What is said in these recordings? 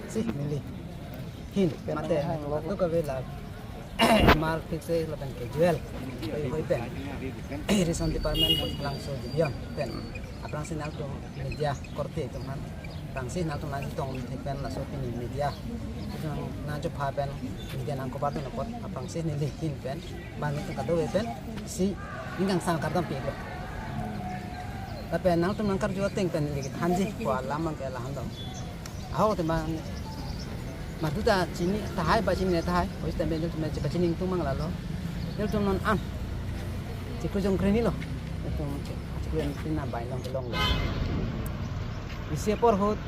sih milih hin mate itu kebela mar fixe la ben ke jual koi ben irrigation department langsung diam ben aprang sinal tu media korte itu man tangsi na tu na tong pen la so pin media itu na jo pha pen media nang ko batu na pot aprang sin ni hin pen ban itu ka do pen si ingang sang kardam pi ko tapi nang tu nang kar jo teng pen li hanji ko lamang ke la hando au te man maduta chini tahai ba chini tahai oi te ben tu me ba chini tu mang la lo el tu non an ci ko jong kreni lo itu ci ko en pina bai long lo isi por hot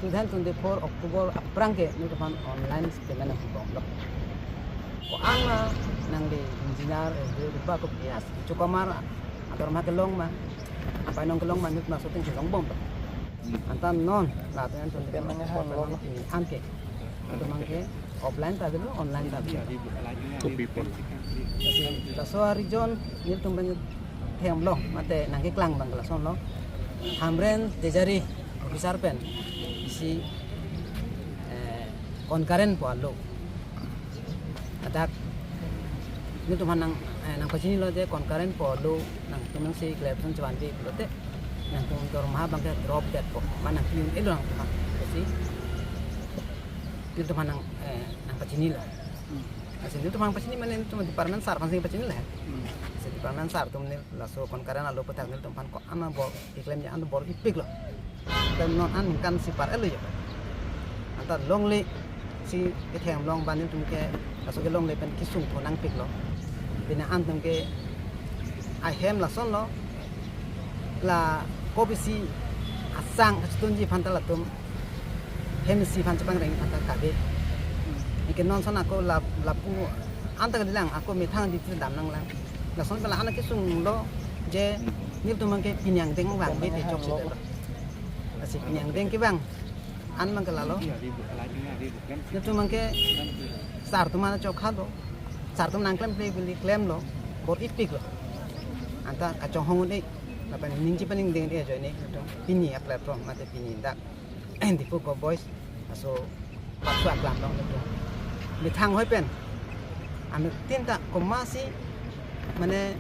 2024 Oktober aprang ke ni tu online payment ng bong lo ko ang nang di engineer de ba ko pias cukamar agar ma kelong ma apa nong kelong ma nut masuk ting long bom antan non la tan tu de mang ha lo an ke itu mangke offline tadi lo online tadi kopi pun la so region ni tu ben them lo mate nang ke klang bang la son lo hamren dejari besar pen isi concurrent po lo adak ni tu manang nang pachini lo de concurrent po lo nang tu nang si collection chuan bi lo te nang tu tor ma bang ke drop that po manang piun elo nang tu si itu manang nang pachini lo asin itu manang pachini manen tu department sar pansing pachini lah si department sar tu ne la so concurrent lo petak ne tu pan ko ana bo iklem ya ana bor ipik lo dan non an kan si par elo ya antar long le si ke them long ban tu ke aso ke long le pen kisung ko nang pik lo bina an tum ke I hem la son lo la kopisi asang stunji pantala tum hem si pan chapang reng pantala kabe ikan non son aku lapu anta ke dilang aku mitang di dam nang lang la son pala anak kisung lo je nil tu mangke pinyang deng wang be te chok se asik pinyang deng ke bang an mang ke lalo nil tu mangke sar tu mana chok khado sar tu nang klem play beli klem lo bor ipik lo anta kacong hongun ni apa ninji paling deng dia jo ni pini a platform mate pini dak di ko boys aso patwa klam dong tu mi thang hoi pen ame tinta ko masih mane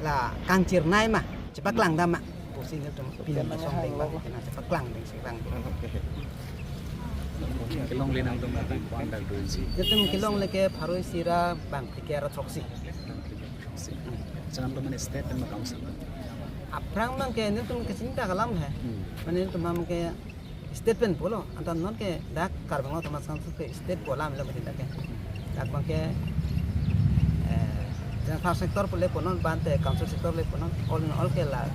la kangcir nai mah cepat lang dama posisi tu pini song deng bang kena cepat lang deng sekarang kelong lenang tu mati kuan dak doi si itu kilong leke pharoi sira bang pikera troksi jangan lu state dan council aprang mang ke ni tu ke cinta kalam hai mane tu mam ke statement bolo antan non ke dak karbang to mas kansu ke state bola melo mati dak dak bang ke jangan sektor pole ponon bante council sektor le ponon all in all ke la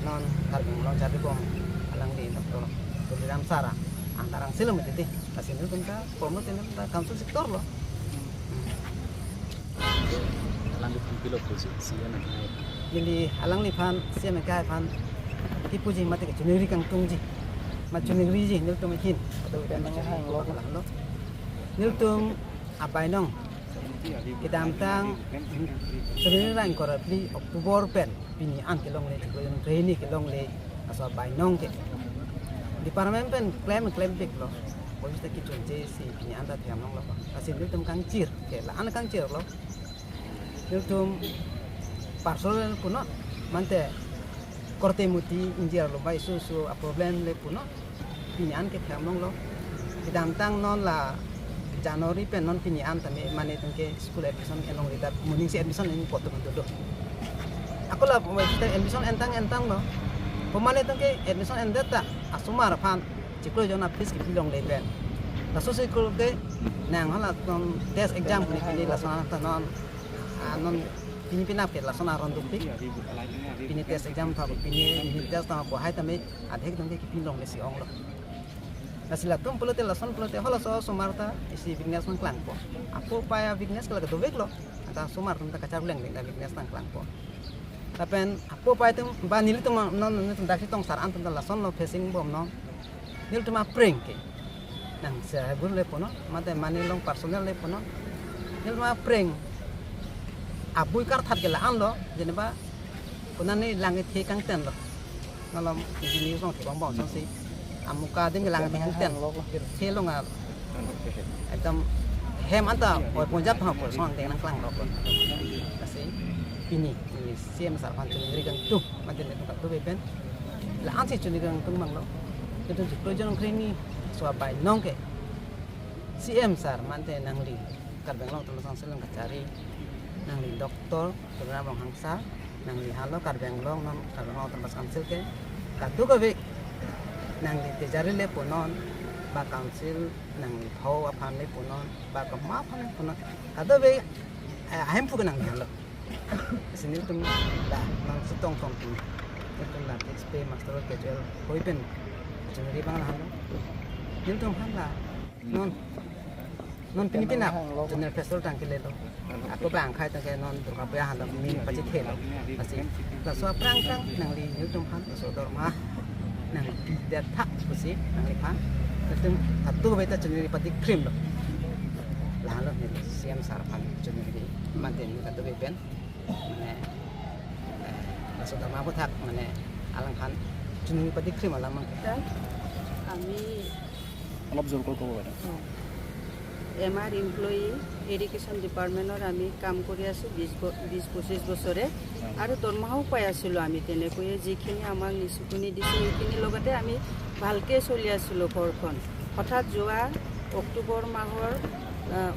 non karbang lo jadi bom alang di to di ram sara antarang silo mati asin itu kita promote ini kita council sektor lo lanjut pilot posisi ya nak jadi alang lipan siapa mereka pan tipu je mati ke juniri kang tungji mat juniri je nil tum hin atau dan hang lo nil tum apa inong kita amtang juniri rang korapli Oktober pen pini an kelong le kelong training kelong le asal bainong ke departemen pen klaim big lo polis tak kicun je si pini anda tiam nong lo asin nil tum kang cir ke la anak kang cir lo nil tum parcel puno mante korte muti injir lo bai su problem le puno pinyan ke thamong lo idam tang non la Januari pen non pinyan tame mane tengke school admission enong rita muning si admission ini foto do aku la admission entang lo pemane tengke admission endata asumar pan ciklo jona pis ki pilong le pen la so se ko ke nang hala non test exam ni la sana non pini pinap ke la sona ron dupik pini test exam tha pini test ta ko hai tame adhek dong ke pinong le si ong lo nasila tum pulote la son pulote hola so sumarta isi vignes mang klang po aku paya vignes kala do vek lo ata sumar tum ta kacar leng da vignes tang klang po tapen aku paya tum ba nili tum non tum dak tong saran tum la son lo facing bom no nil tum prank ke nang sa bur le po no mate manilong personal le po no nil tum prank abui kar that ke la an lo jene ba kunan ni langit he kang ten lo ngalam ini song ke bang bang song si amuka dem ke langit kang ten he lo nga একদম hem anta oi punjab ha por song teng nang klang ro kon kasi pini ni CM sar pan chuni ri kang tu mantin le tu be ben la an si chuni kang tung mang lo tu tu projon krini so bai nong ke CM sar mantin nang li kar beng long tu sang selang kacari nang li doktor tu na bang hangsa nang li halo kar beng long nam kar beng long tu sang sel ke ka tu ko be nang li te jari le ponon ba council nang phau aphan le punon ba ka ma phan punon ado be ahem pu nang halo sini tum da nang sutong tong tum tum da xp master ke jel hoi pen jengri bang halo nim tum han la non pini pina jener festival tang ke le lo aku bang khai ta ke non durga puja han min pa chi the lo asi la so prang prang nang li nim tum han so dor ma nang de tha pusi nang li phan Tum satu beta ceneri pati krim loh. Lalu ni siam sarapan ceneri mantin satu beben. Mana masuk dalam apa tak mana alangkan ceneri pati krim alam kita. আমি অলপ জোৰকৈ ক'ব পাৰে এমআৰ employee education ডিপাৰ্টমেণ্টৰ আমি কাম কৰি আছোঁ 20-25 বছৰে আৰু দৰমহাও পাই আছিলোঁ আমি তেনেকৈয়ে যিখিনি আমাক নিচুকনি দিছোঁ সেইখিনিৰ লগতে আমি ভালকৈ চলি আছিলোঁ ঘৰখন হঠাৎ যোৱা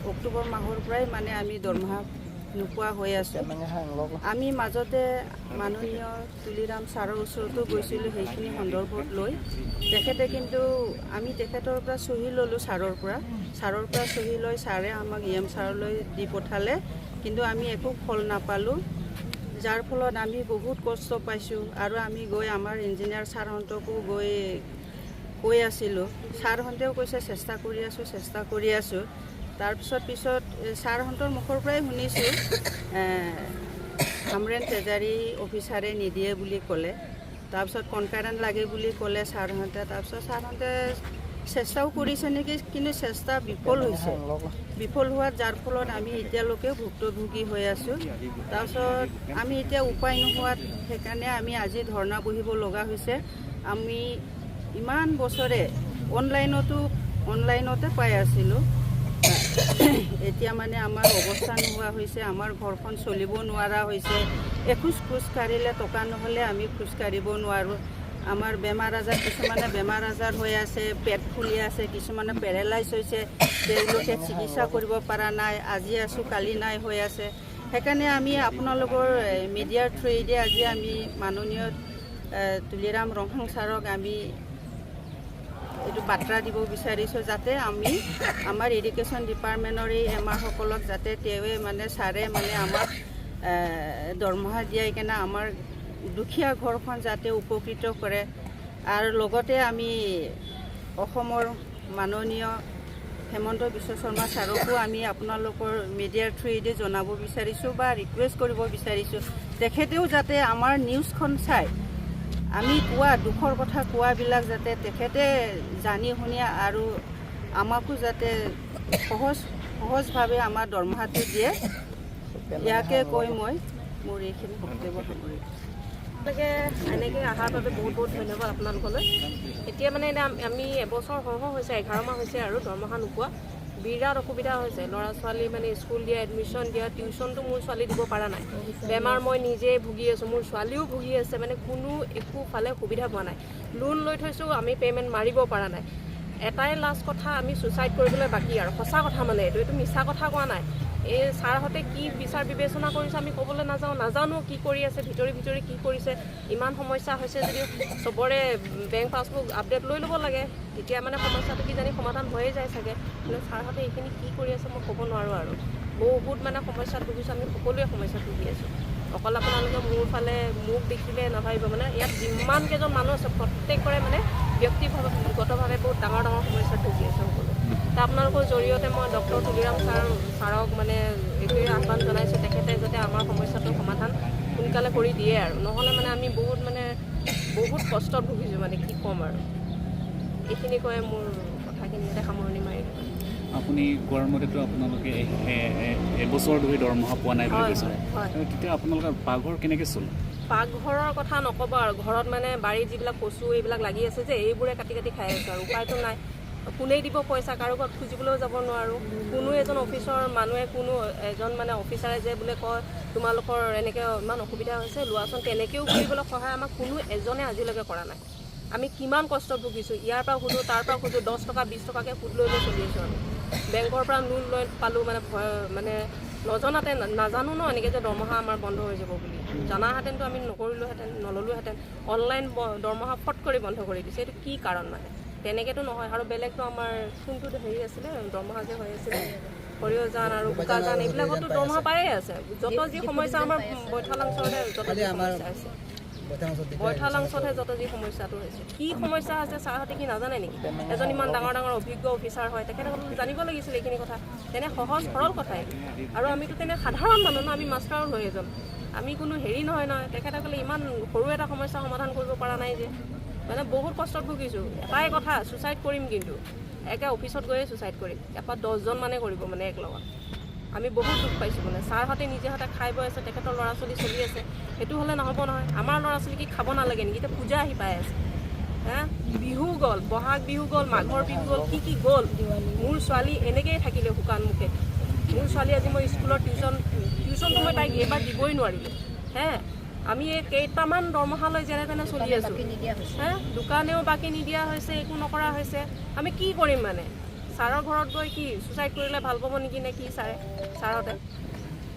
অক্টোবৰ মাহৰ পৰাই মানে আমি দৰমহা নোপোৱা হৈ আছোঁ আমি মাজতে মাননীয় তুলিৰাম ছাৰৰ ওচৰতো গৈছিলোঁ সেইখিনি সন্দৰ্ভত লৈ তেখেতে কিন্তু আমি তেখেতৰ পৰা চহী ল'লোঁ ছাৰৰ পৰা চহী লৈ ছাৰে আমাক EM ছাৰলৈ দি পঠালে কিন্তু আমি একো ফল নাপালোঁ যাৰ ফলত আমি বহুত কষ্ট পাইছোঁ আৰু আমি গৈ আমাৰ ইঞ্জিনিয়াৰ ছাৰহঁতকো কৈ আছিলোঁ ছাৰহঁতেও কৈছে চেষ্টা কৰি আছোঁ তাৰপিছত ছাৰহঁতৰ মুখৰ পৰাই শুনিছোঁ আমৰেন ট্ৰেজাৰী অফিচাৰে নিদিয়ে বুলি ক'লে তাৰপিছত কনকাৰেণ্ট লাগে বুলি ক'লে ছাৰহঁতে তাৰপিছত ছাৰহঁতে চেষ্টাও কৰিছে নেকি কিন্তু চেষ্টা বিফল হোৱাৰ যাৰ ফলত আমি এতিয়ালৈকে ভুক্তভোগী হৈ আছোঁ তাৰপিছত আমি এতিয়া উপায় নোহোৱাত সেইকাৰণে আমি আজি ধৰ্ণা বহিব লগা হৈছে আমি ইমান বছৰে অনলাইনতে পাই আছিলোঁ এতিয়া মানে আমাৰ অৱস্থা নোহোৱা হৈছে আমাৰ ঘৰখন চলিব নোৱাৰা হৈছে এখোজ কাঢ়িলে টকা নহ'লে আমি খোজ কাঢ়িব নোৱাৰোঁ আমাৰ কিছুমানে বেমাৰ আজাৰ হৈ আছে পেট ফুলি আছে কিছুমানে পেৰালাইজ হৈছে তেওঁলোকে চিকিৎসা কৰিব পৰা নাই আজি আছোঁ কালি নাই হৈ আছে সেইকাৰণে আমি আপোনালোকৰ মিডিয়াৰ থ্ৰুৱেদি আজি আমি মাননীয় তুলিৰাম ৰংহাং ছাৰক আমি এইটো বাৰ্তা দিব বিচাৰিছোঁ যাতে আমি আমাৰ এডুকেশ্যন ডিপাৰ্টমেণ্টৰ এই এমআৰসকলক যাতে তেওঁৱে মানে ছাৰে মানে আমাক দৰমহা দিয়াই কেনে আমাৰ দুখীয়া ঘৰখন যাতে উপকৃত কৰে আৰু লগতে আমি অসমৰ মাননীয় হেমন্ত বিশ্ব শৰ্মা ছাৰকো আমি আপোনালোকৰ মিডিয়াৰ থ্ৰুৱেদি জনাব বিচাৰিছোঁ বা ৰিকুৱেষ্ট কৰিব বিচাৰিছোঁ তেখেতেও যাতে আমাৰ নিউজখন চাই আমি কোৱা দুখৰ কথা কোৱাবিলাক যাতে তেখেতে জানি শুনি আৰু আমাকো যাতে সহজভাৱে আমাৰ দৰমহাটো দিয়ে ইয়াকে কৈ মই মোৰ এইখিনি বক্তব্য সামৰিছোঁ আপোনালোকে এনেকৈ অহাৰ বাবে বহুত ধন্যবাদ আপোনালোকলৈ এতিয়া মানে আমি এবছৰ হৈছে 11 মাহ হৈছে আৰু দৰমহা নোপোৱা বিৰাট অসুবিধা হৈছে ল'ৰা ছোৱালী মানে স্কুল দিয়া এডমিশ্যন দিয়া টিউশ্যনটো মোৰ ছোৱালী দিব পৰা নাই বেমাৰ মই নিজে ভুগি আছোঁ মোৰ ছোৱালীও ভুগি আছে মানে কোনো একোফালে সুবিধা পোৱা নাই লোন লৈ থৈছোঁ আমি পে'মেণ্ট মাৰিব পৰা নাই এটাই লাষ্ট কথা আমি ছুইচাইড কৰিবলৈ বাকী আৰু সঁচা কথা মানে এইটো মিছা কথা কোৱা নাই এই ছাৰহঁতে কি বিচাৰ বিবেচনা কৰিছে আমি ক'বলৈ নাজানো কি কৰি আছে ভিতৰি কি কৰিছে ইমান সমস্যা হৈছে যদি চবৰে বেংক পাছবুক আপডেট লৈ ল'ব লাগে তেতিয়া মানে সমস্যাটো কিজানি সমাধান হৈয়ে যায় চাগে কিন্তু ছাৰহঁতে এইখিনি কি কৰি আছে মই ক'ব নোৱাৰোঁ আৰু বহুত মানে সমস্যাত ভুগিছোঁ আমি সকলোৱে সমস্যাত ভুগি আছোঁ অকল আপোনালোকে মোৰ ফালে মোক দেখিলে নাভাবিব মানে ইয়াত যিমান কেইজন মানুহ আছে প্ৰত্যেকৰে মানে ব্যক্তিগতভাৱে বহুত ডাঙৰ সমস্যাত ভুগি আছে সকলো আপোনালোকৰ জৰিয়তে মই ডক্টৰ তুলিৰাম ছাৰক মানে এইটোৱে আহ্বান জনাইছোঁ তেখেতে যাতে আমাৰ সমস্যাটোৰ সমাধান সোনকালে কৰি দিয়ে আৰু নহ'লে মানে আমি বহুত কষ্টত ভুগিছোঁ মানে কি ক'ম আৰু এইখিনি কৈ মোৰ কথাখিনি ইয়াতে সামৰণি মাৰিলোঁ আপুনি কোৱাৰ মতেতো আপোনালোকে এবছৰ ধৰি দৰমহা পোৱা নাই বুলি কৈছে তেতিয়া আপোনালোকৰ পাকঘৰ কেনেকৈ চলে পাকঘৰৰ কথা নক'ব আৰু ঘৰত মানে বাৰীত যিবিলাক কচু এইবিলাক লাগি আছে যে এইবোৰে কাটি খাই আছোঁ আৰু উপায়তো নাই কোনেই দিব পইচা, কাৰো ঘৰত খুজিবলৈও যাব নোৱাৰোঁ। কোনো এজন অফিচৰ মানুহে কোনো এজন মানে অফিচাৰে যে বোলে কয় তোমালোকৰ এনেকৈ ইমান অসুবিধা হৈছে লোৱাচোন, তেনেকৈও কৰিবলৈ সহায় আমাক কোনো এজনে আজিলৈকে কৰা নাই। আমি কিমান কষ্ট ভুগিছোঁ, ইয়াৰ পৰা সোধোঁ তাৰ পৰা সোধোঁ, 10 টকা 20 টকাকৈ সুদ লৈ চলি আছোঁ আমি। বেংকৰ পৰা লোন লৈ পালোঁ মানে নজনাতে নাজানো ন এনেকৈ যে দৰমহা আমাৰ বন্ধ হৈ যাব বুলি। জনাহেঁতেনতো আমি নকৰিলোহেঁতেন, নল'লোহেঁতেন। অনলাইন দৰমহা ফট কৰি বন্ধ কৰি দিছে। এইটো কি কাৰণ মানে? তেনেকৈতো নহয়। আৰু বেলেগটো আমাৰ কোনটো হেৰি আছিলে দৰমহা যে হৈ আছিলে সৰিয়হজান আৰু বোকাজান এইবিলাকতো দৰমহা পায়ে আছে। যত যি সমস্যা আমাৰ বৈঠালাংচৰহে যত যি সমস্যা আছে, বৈঠালাংচতহে যত যি সমস্যাটো হৈছে। কি সমস্যা আছে ছাৰহঁতে কি নাজানে নেকি? এজন ইমান ডাঙৰ ডাঙৰ অভিজ্ঞ অফিচাৰ হয়, তেখেতসকলে জানিব লাগিছিল এইখিনি কথা। তেনে সহজ সৰল কথাই। আৰু আমিতো তেনে সাধাৰণ মানুহ ন, আমি মাষ্টাৰৰ হৈ এজন, আমি কোনো হেৰি নহয়। তেখেতসকলে ইমান সৰু এটা সমস্যা সমাধান কৰিব পৰা নাই যে, মানে বহুত কষ্টত ভুগিছোঁ। এটাই কথা, ছুচাইড কৰিম, কিন্তু একে অফিচত গৈয়ে ছুচাইড কৰিম। এপাত 10জন মানে কৰিব মানে এক লগত। আমি বহুত দুখ পাইছোঁ মানে। ছাৰহঁতে নিজে হাতে খাই বৈ আছে, তেখেতৰ ল'ৰা ছোৱালী চলি আছে। সেইটো হ'লে নহ'ব নহয়। আমাৰ ল'ৰা ছোৱালী কি খাব নালাগে নেকি? এতিয়া পূজা আহি পাই আছে, বিহু গ'ল, বহাগ বিহু গ'ল, মাঘৰ বিহু গ'ল, কি গ'ল। মোৰ ছোৱালী এনেকৈয়ে থাকিলে শুকান মুখে। মোৰ ছোৱালী আজি মই স্কুলৰ টিউশ্যনটো মই তাইক এইবাৰ দিবই নোৱাৰিলোঁ। আমি এই কেইটামান দৰমহালৈ যেনে তেনে চলি আছোঁ। দোকানেও বাকী নিদিয়া হৈছে, একো নকৰা হৈছে। আমি কি কৰিম মানে? ছাৰৰ ঘৰত গৈ কি ছুচাইড কৰিলে ভাল পাব নেকি নে কি ছাৰহঁতে?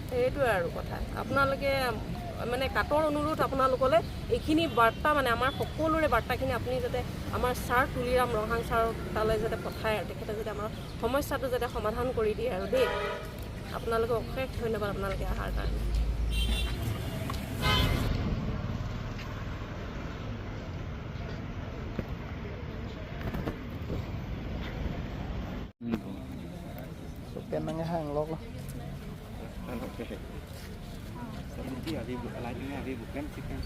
সেইটোৱে আৰু কথা। আপোনালোকে মানে কাটৰ অনুৰোধ আপোনালোকলৈ এইখিনি বাৰ্তা, মানে আমাৰ সকলোৰে বাৰ্তাখিনি আপুনি যাতে আমাৰ ছাৰ তুলিৰাম ৰহাং ছাৰৰ তালৈ যাতে পঠায় আৰু তেখেতে যাতে আমাৰ সমস্যাটো যাতে সমাধান কৰি দিয়ে আৰু দেই। আপোনালোকে অশেষ ধন্যবাদ আপোনালোকে অহাৰ কাৰণে। Penangnya hang lok lah. Nanti ada ibu lainnya, ada ibu kan sih kan.